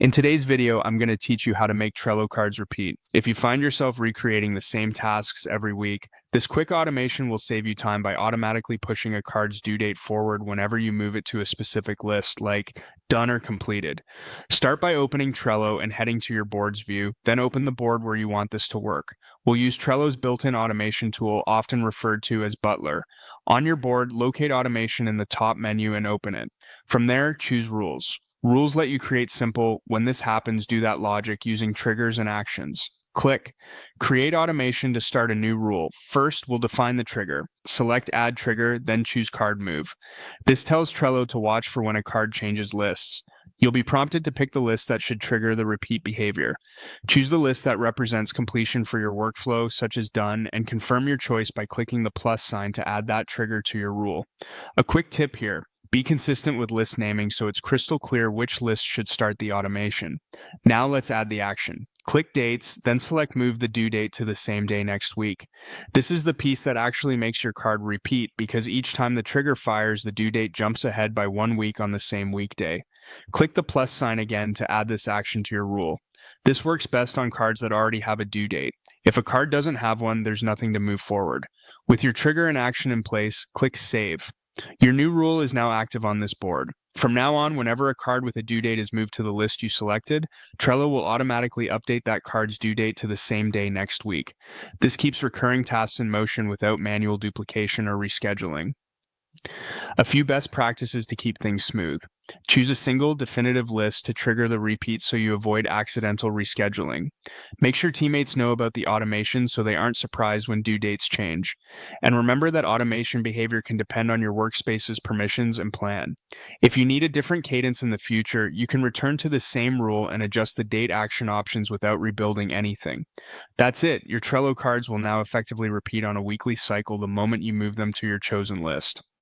In today's video, I'm going to teach you how to make Trello cards repeat. If you find yourself recreating the same tasks every week, this quick automation will save you time by automatically pushing a card's due date forward whenever you move it to a specific list, like done or completed. Start by opening Trello and heading to your board's view, then open the board where you want this to work. We'll use Trello's built-in automation tool, often referred to as Butler. On your board, locate automation in the top menu and open it. From there, choose rules. Rules let you create simple, when this happens, do that logic using triggers and actions. Click Create Automation to start a new rule. First, we'll define the trigger. Select Add Trigger, then choose Card Move. This tells Trello to watch for when a card changes lists. You'll be prompted to pick the list that should trigger the repeat behavior. Choose the list that represents completion for your workflow, such as done, and confirm your choice by clicking the plus sign to add that trigger to your rule. A quick tip here. Be consistent with list naming so it's crystal clear which list should start the automation. Now let's add the action. Click Dates, then select Move the due date to the same day next week. This is the piece that actually makes your card repeat because each time the trigger fires, the due date jumps ahead by 1 week on the same weekday. Click the plus sign again to add this action to your rule. This works best on cards that already have a due date. If a card doesn't have one, there's nothing to move forward. With your trigger and action in place, click Save. Your new rule is now active on this board. From now on, whenever a card with a due date is moved to the list you selected, Trello will automatically update that card's due date to the same day next week. This keeps recurring tasks in motion without manual duplication or rescheduling. A few best practices to keep things smooth. Choose a single, definitive list to trigger the repeat so you avoid accidental rescheduling. Make sure teammates know about the automation so they aren't surprised when due dates change. And remember that automation behavior can depend on your workspace's permissions and plan. If you need a different cadence in the future, you can return to the same rule and adjust the date action options without rebuilding anything. That's it. Your Trello cards will now effectively repeat on a weekly cycle the moment you move them to your chosen list.